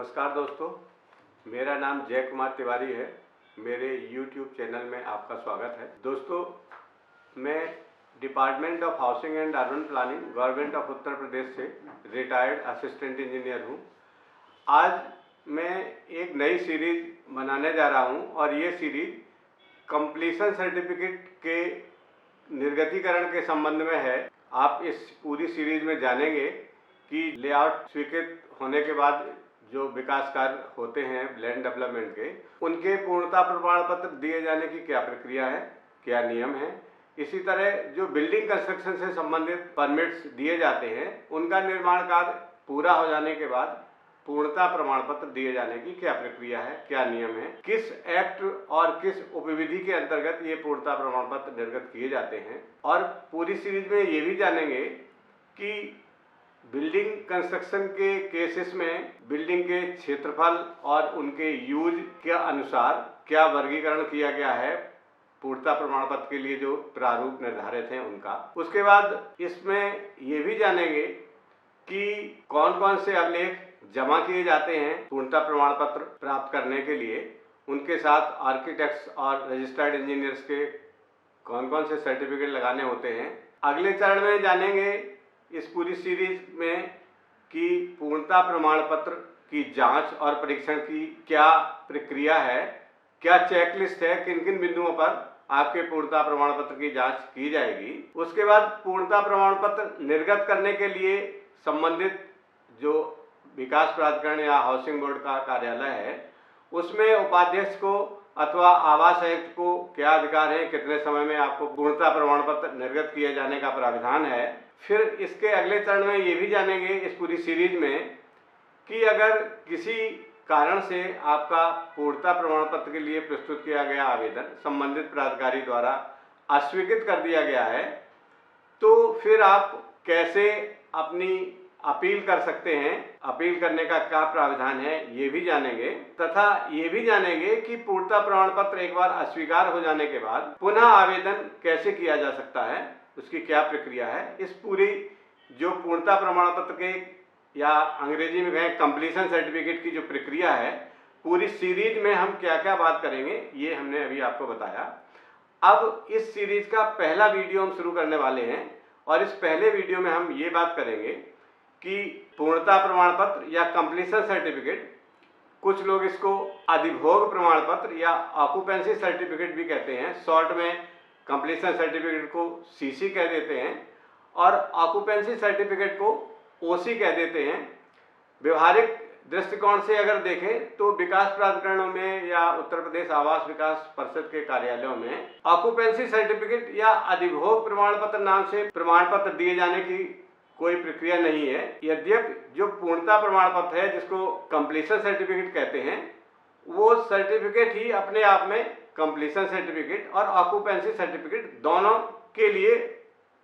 नमस्कार दोस्तों, मेरा नाम जय कुमार तिवारी है। मेरे YouTube चैनल में आपका स्वागत है। दोस्तों, मैं department of housing and urban planning, government of Uttar Pradesh से रिटायर्ड असिस्टेंट इंजीनियर हूँ। आज मैं एक नई सीरीज बनाने जा रहा हूँ और ये सीरीज कंप्लीशन सर्टिफिकेट के निर्गतीकरण के संबंध में है। आप इस पूरी सीरीज में जानेंगे कि लेआउट स्वीकृत होने के बाद जो विकास कार्य होते हैं लैंड डेवलपमेंट के, उनके पूर्णता प्रमाण पत्र दिए जाने की क्या प्रक्रिया है, क्या नियम है। इसी तरह जो बिल्डिंग कंस्ट्रक्शन से संबंधित परमिट्स दिए जाते हैं, उनका निर्माण कार्य पूरा हो जाने के बाद पूर्णता प्रमाण पत्र दिए जाने की क्या प्रक्रिया है, क्या नियम है, किस एक्ट और किस उपविधि के अंतर्गत ये पूर्णता प्रमाण पत्र निर्गत किए जाते हैं। और पूरी सीरीज में ये भी जानेंगे कि बिल्डिंग कंस्ट्रक्शन के केसेस में बिल्डिंग के क्षेत्रफल और उनके यूज के अनुसार क्या वर्गीकरण किया गया है पूर्णता प्रमाण पत्र के लिए, जो प्रारूप निर्धारित हैं उनका। उसके बाद इसमें ये भी जानेंगे कि कौन कौन से अभिलेख जमा किए जाते हैं पूर्णता प्रमाण पत्र प्राप्त करने के लिए। उनके साथ आर्किटेक्ट्स और रजिस्टर्ड इंजीनियर्स के कौन कौन से सर्टिफिकेट लगाने होते हैं। अगले चरण में जानेंगे इस पूरी सीरीज में कि पूर्णता प्रमाण पत्र की जांच और परीक्षण की क्या प्रक्रिया है, क्या चेकलिस्ट है, किन किन बिंदुओं पर आपके पूर्णता प्रमाण पत्र की जांच की जाएगी। उसके बाद पूर्णता प्रमाण पत्र निर्गत करने के लिए संबंधित जो विकास प्राधिकरण या हाउसिंग बोर्ड का कार्यालय है, उसमें उपाध्यक्ष को अथवा आवास आयुक्त को क्या अधिकार है, कितने समय में आपको पूर्णता प्रमाण पत्र निर्गत किए जाने का प्राविधान है। फिर इसके अगले चरण में ये भी जानेंगे इस पूरी सीरीज में कि अगर किसी कारण से आपका पूर्णता प्रमाण पत्र के लिए प्रस्तुत किया गया आवेदन संबंधित प्राधिकारी द्वारा अस्वीकृत कर दिया गया है, तो फिर आप कैसे अपनी अपील कर सकते हैं, अपील करने का क्या प्राविधान है, ये भी जानेंगे। तथा ये भी जानेंगे कि पूर्णता प्रमाण पत्र एक बार अस्वीकार हो जाने के बाद पुनः आवेदन कैसे किया जा सकता है, उसकी क्या प्रक्रिया है। इस पूरी जो पूर्णता प्रमाण पत्र के या अंग्रेजी में कहें कंप्लीशन सर्टिफिकेट की जो प्रक्रिया है, पूरी सीरीज में हम क्या क्या बात करेंगे ये हमने अभी आपको बताया। अब इस सीरीज का पहला वीडियो हम शुरू करने वाले हैं और इस पहले वीडियो में हम ये बात करेंगे कि पूर्णता प्रमाण पत्र या कंप्लीशन सर्टिफिकेट, कुछ लोग इसको अधिभोग प्रमाण पत्र या ऑक्यूपेंसी सर्टिफिकेट भी कहते हैं, शॉर्ट में कंप्लीशन सर्टिफिकेट को सीसी कह देते हैं और ऑक्यूपेंसी सर्टिफिकेट को ओसी कह देते हैं। व्यवहारिक दृष्टिकोण से अगर देखें तो विकास प्राधिकरणों में या उत्तर प्रदेश आवास विकास परिषद के कार्यालयों में ऑक्यूपेंसी सर्टिफिकेट या अधिभोग प्रमाण पत्र नाम से प्रमाण पत्र दिए जाने की कोई प्रक्रिया नहीं है। यद्यपि जो पूर्णता प्रमाण पत्र है, जिसको कंप्लीशन सर्टिफिकेट कहते हैं, वो सर्टिफिकेट ही अपने आप में कंप्लीशन सर्टिफिकेट और ऑक्यूपेंसी सर्टिफिकेट दोनों के लिए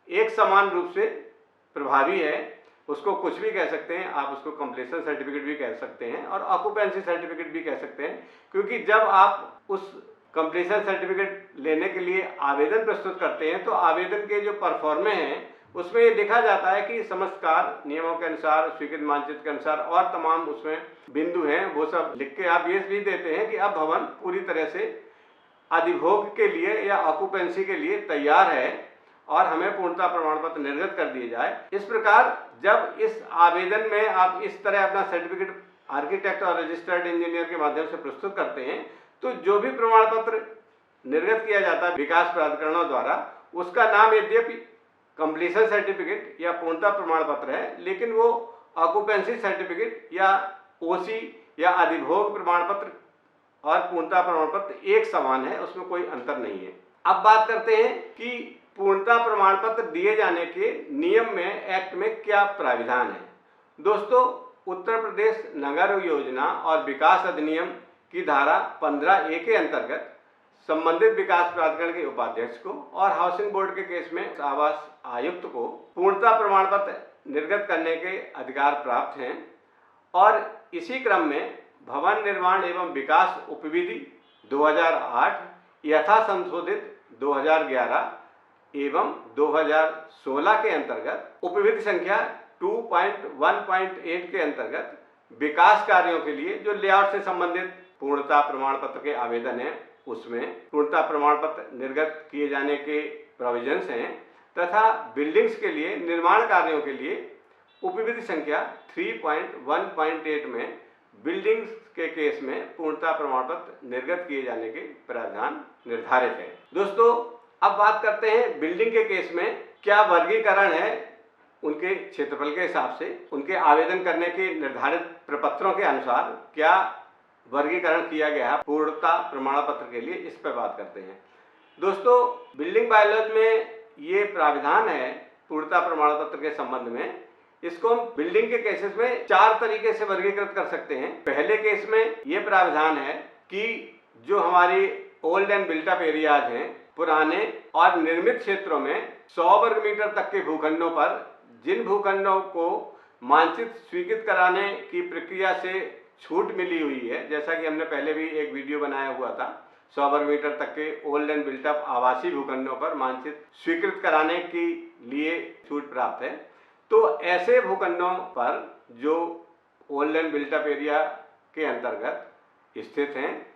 एक समान रूप से प्रभावी है। उसको कुछ भी कह सकते हैं, आप उसको कंप्लीशन सर्टिफिकेट भी कह सकते हैं और ऑक्यूपेंसी सर्टिफिकेट भी कह सकते हैं, क्योंकि जब आप उस कंप्लीशन सर्टिफिकेट लेने के लिए आवेदन प्रस्तुत करते हैं तो आवेदन के जो परफॉर्मे हैं उसमें ये लिखा जाता है कि समस्त कार्य नियमों के अनुसार, स्वीकृत मानचित्र के अनुसार और तमाम उसमें बिंदु हैं, वो सब लिख के आप ये भी देते हैं कि अब भवन पूरी तरह से अधिभोग के लिए या ऑक्यूपेंसी के लिए तैयार है और हमें पूर्णता प्रमाण पत्र निर्गत कर दिए जाए। इस प्रकार जब इस आवेदन में आप इस तरह अपना सर्टिफिकेट आर्किटेक्ट और रजिस्टर्ड इंजीनियर के माध्यम से प्रस्तुत करते हैं, तो जो भी प्रमाण पत्र निर्गत किया जाता है विकास प्राधिकरणों द्वारा, उसका नाम यद्यपि कंप्लीशन सर्टिफिकेट या पूर्णता प्रमाण पत्र है, लेकिन वो ऑक्यूपेंसी सर्टिफिकेट या ओसी या अधिभोग प्रमाण पत्र और पूर्णता प्रमाण पत्र एक समान है, उसमें कोई अंतर नहीं है। अब बात करते हैं कि पूर्णता प्रमाण पत्र दिए जाने के नियम में, एक्ट में क्या प्राविधान है। दोस्तों, उत्तर प्रदेश नगर योजना और विकास अधिनियम की धारा 15A के अंतर्गत संबंधित विकास प्राधिकरण के उपाध्यक्ष को और हाउसिंग बोर्ड के केस में आवास आयुक्त को पूर्णता प्रमाण पत्र निर्गत करने के अधिकार प्राप्त हैं और इसी क्रम में भवन निर्माण एवं विकास उपविधि 2008 यथा संशोधित 2011 एवं 2016 के अंतर्गत उपविधि संख्या 2.1.8 के अंतर्गत विकास कार्यों के लिए जो लेआउट से संबंधित पूर्णता प्रमाण पत्र के आवेदन हैं उसमें पूर्णता प्रमाण पत्र निर्गत किए जाने के प्रोविजंस हैं, तथा बिल्डिंग्स के लिए निर्माण कार्यों के लिए उपविधि संख्या 3.1.8 में बिल्डिंग्स के केस में पूर्णता प्रमाण पत्र निर्गत किए जाने के प्रावधान निर्धारित है। दोस्तों, अब बात करते हैं बिल्डिंग के केस में क्या वर्गीकरण है उनके क्षेत्रफल के हिसाब से, उनके आवेदन करने के निर्धारित प्रपत्रों के अनुसार क्या वर्गीकरण किया गया है पूर्णता प्रमाण पत्र के लिए, इस पर बात करते हैं। दोस्तों, बिल्डिंग बायलॉज में ये प्राविधान है पूर्णता प्रमाण पत्र के संबंध में, इसको हम बिल्डिंग के केसेस में 4 तरीके से वर्गीकृत कर सकते हैं। पहले केस में ये प्राविधान है कि जो हमारी old and built up areas हैं, पुराने और निर्मित क्षेत्रों में 100 वर्ग मीटर तक के भूखंडों पर जिन भूखंडों को मानचित्र स्वीकृत कराने की प्रक्रिया से छूट मिली हुई है, जैसा कि हमने पहले भी एक वीडियो बनाया हुआ था, 100 वर्ग मीटर तक के ओल्ड एंड बिल्ट अप आवासीय भूखंडों पर मानचित्र स्वीकृत कराने के लिए छूट प्राप्त है। तो ऐसे भूखंडों पर जो old and built up area के अंतर्गत स्थित हैं,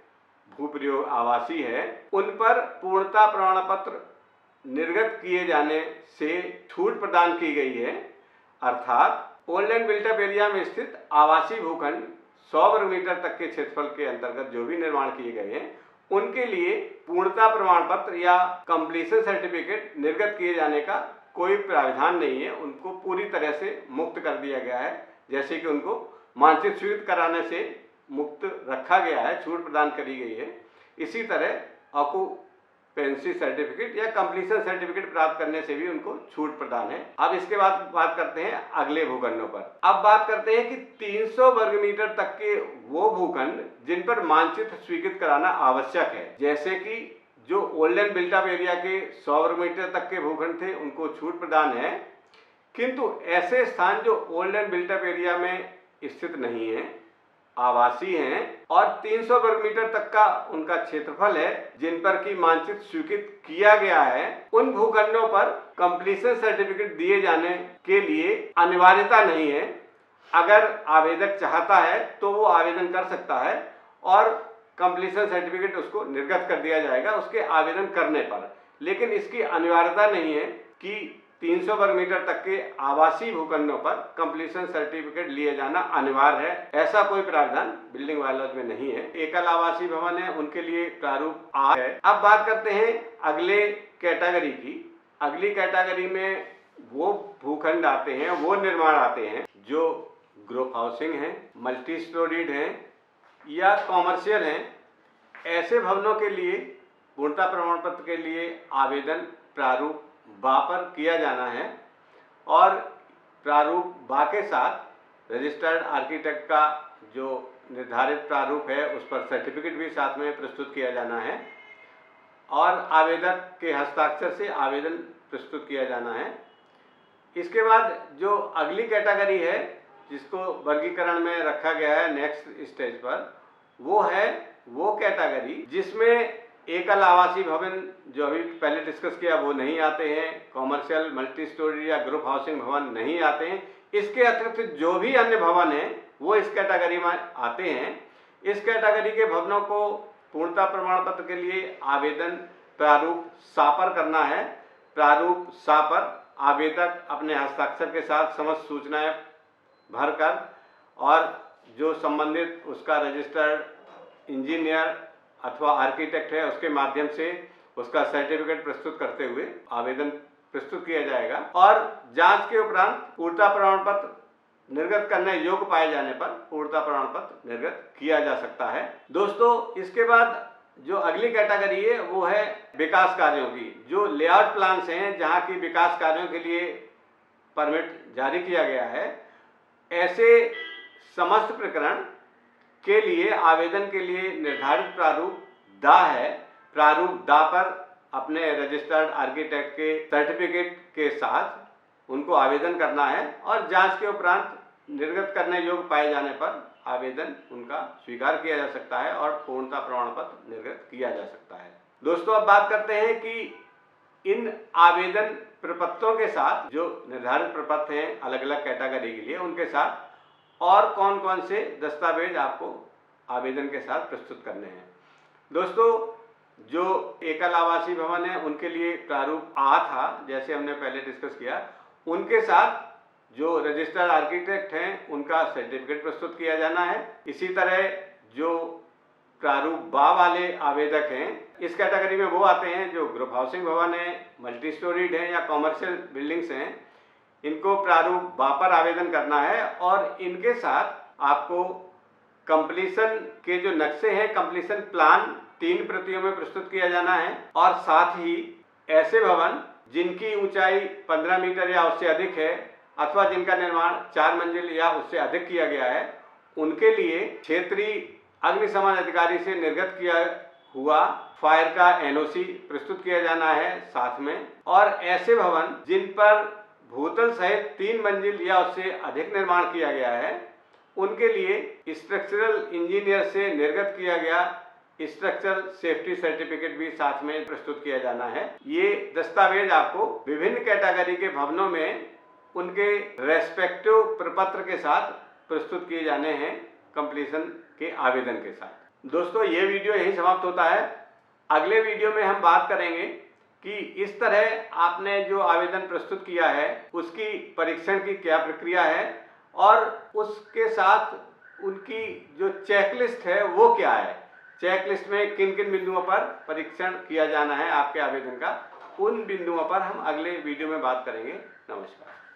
भूप्रयोग आवासीय है, उन पर पूर्णता प्रमाण पत्र निर्गत किए जाने से छूट प्रदान की गई है। अर्थात old and built up area में स्थित आवासीय भूखंड 100 वर्ग मीटर तक के क्षेत्रफल के अंतर्गत जो भी निर्माण किए गए हैं, उनके लिए पूर्णता प्रमाण पत्र या कंप्लीशन सर्टिफिकेट निर्गत किए जाने का कोई प्राविधान नहीं है। उनको पूरी तरह से मुक्त कर दिया गया है, जैसे कि उनको मानचित्र स्वीकृत कराने से मुक्त रखा गया है, छूट प्रदान करी गई है। इसी तरह ऑक्यूपेंसी सर्टिफिकेट या कंप्लीशन सर्टिफिकेट प्राप्त करने से भी उनको छूट प्रदान है। अब इसके बाद बात करते हैं अगले भूखंडों पर। अब बात करते हैं कि 300 वर्ग मीटर तक के वो भूखंड जिन पर मानचित्र स्वीकृत कराना आवश्यक है, जैसे कि जो old and built up area के 100 वर्ग मीटर तक के भूखंड थे उनको छूट प्रदान है, किंतु ऐसे स्थान जो old and built up area में स्थित नहीं है, आवासीय हैं और 300 वर्ग मीटर तक का उनका क्षेत्रफल है, जिन पर की मानचित्र स्वीकृत किया गया है, उन भूखंडों पर कंप्लीशन सर्टिफिकेट दिए जाने के लिए अनिवार्यता नहीं है। अगर आवेदक चाहता है तो वो आवेदन कर सकता है और कंप्लीशन सर्टिफिकेट उसको निर्गत कर दिया जाएगा उसके आवेदन करने पर, लेकिन इसकी अनिवार्यता नहीं है कि 300 वर्ग मीटर तक के आवासीय भूखंडों पर कंप्लीशन सर्टिफिकेट लिए जाना अनिवार्य है। ऐसा कोई प्रावधान बिल्डिंग बायलॉज में नहीं है। एकल आवासीय भवन है उनके लिए प्रारूप आ है। अब बात करते हैं अगले कैटेगरी की। अगली कैटेगरी में वो भूखंड आते हैं, वो निर्माण आते हैं जो ग्रुप हाउसिंग है, मल्टी स्टोरीड है या कॉमर्शियल हैं। ऐसे भवनों के लिए पूर्णता प्रमाण पत्र के लिए आवेदन प्रारूप बा पर किया जाना है और प्रारूप बा के साथ रजिस्टर्ड आर्किटेक्ट का जो निर्धारित प्रारूप है उस पर सर्टिफिकेट भी साथ में प्रस्तुत किया जाना है और आवेदक के हस्ताक्षर से आवेदन प्रस्तुत किया जाना है। इसके बाद जो अगली कैटेगरी है जिसको वर्गीकरण में रखा गया है नेक्स्ट स्टेज पर, वो है वो कैटेगरी जिसमें एकल आवासीय भवन जो अभी पहले डिस्कस किया वो नहीं आते हैं, कॉमर्शियल, मल्टी स्टोरी या ग्रुप हाउसिंग भवन नहीं आते हैं। इसके अतिरिक्त जो भी अन्य भवन हैं वो इस कैटेगरी में आते हैं। इस कैटेगरी के भवनों को पूर्णता प्रमाण पत्र के लिए आवेदन प्रारूप सा पर करना है। प्रारूप सा पर आवेदक अपने हस्ताक्षर के साथ समस्त सूचनाएं भरकर और जो संबंधित उसका रजिस्टर्ड इंजीनियर अथवा आर्किटेक्ट है उसके माध्यम से उसका सर्टिफिकेट प्रस्तुत करते हुए आवेदन प्रस्तुत किया जाएगा और जांच के उपरांत पूर्णता प्रमाण पत्र निर्गत करने योग्य पाए जाने पर पूर्णता प्रमाण पत्र निर्गत किया जा सकता है। दोस्तों, इसके बाद जो अगली कैटेगरी है वो है विकास कार्यों की। जो लेआउट प्लान्स हैं जहां की विकास कार्यों के लिए परमिट जारी किया गया है, ऐसे समस्त प्रकरण के लिए आवेदन के लिए निर्धारित प्रारूप दा है। प्रारूप दा पर अपने रजिस्टर्ड आर्किटेक्ट के सर्टिफिकेट के साथ उनको आवेदन करना है और जांच के उपरांत निर्गत करने योग्य पाए जाने पर आवेदन उनका स्वीकार किया जा सकता है और पूर्णता प्रमाण पत्र निर्गत किया जा सकता है। दोस्तों, अब बात करते हैं कि इन आवेदन प्रपत्रों के साथ जो निर्धारित प्रपत्र हैं अलग अलग कैटेगरी के लिए, उनके साथ और कौन कौन से दस्तावेज आपको आवेदन के साथ प्रस्तुत करने हैं। दोस्तों, जो एकल आवासीय भवन है उनके लिए प्रारूप आ था, जैसे हमने पहले डिस्कस किया, उनके साथ जो रजिस्टर्ड आर्किटेक्ट हैं उनका सर्टिफिकेट प्रस्तुत किया जाना है। इसी तरह जो प्रारूप बा वाले आवेदक हैं, इस कैटेगरी में वो आते हैं जो ग्रुप हाउसिंग भवन है, मल्टी स्टोरीड हैं या कॉमर्शियल बिल्डिंग्स हैं, इनको प्रारूप बा पर आवेदन करना है और इनके साथ आपको कंप्लीशन के जो नक्शे हैं, कंप्लीशन प्लान 3 प्रतियों में प्रस्तुत किया जाना है। और साथ ही ऐसे भवन जिनकी ऊंचाई 15 मीटर या उससे अधिक है अथवा जिनका निर्माण 4 मंजिल या उससे अधिक किया गया है, उनके लिए क्षेत्रीय अग्निशमन अधिकारी से निर्गत किया हुआ फायर का एनओसी प्रस्तुत किया जाना है साथ में। और ऐसे भवन जिन पर भूतल सहित 3 मंजिल या उससे अधिक निर्माण किया गया है, उनके लिए स्ट्रक्चरल इंजीनियर से निर्गत किया गया स्ट्रक्चरल सेफ्टी सर्टिफिकेट भी साथ में प्रस्तुत किया जाना है। ये दस्तावेज आपको विभिन्न कैटेगरी के भवनों में उनके रेस्पेक्टिव प्रपत्र के साथ प्रस्तुत किए जाने हैं कंप्लीशन के आवेदन के साथ। दोस्तों, ये वीडियो यहीं समाप्त होता है। अगले वीडियो में हम बात करेंगे कि इस तरह आपने जो आवेदन प्रस्तुत किया है उसकी परीक्षण की क्या प्रक्रिया है और उसके साथ उनकी जो चेकलिस्ट है वो क्या है, चेकलिस्ट में किन किन बिंदुओं पर परीक्षण किया जाना है आपके आवेदन का, उन बिंदुओं पर हम अगले वीडियो में बात करेंगे। नमस्कार।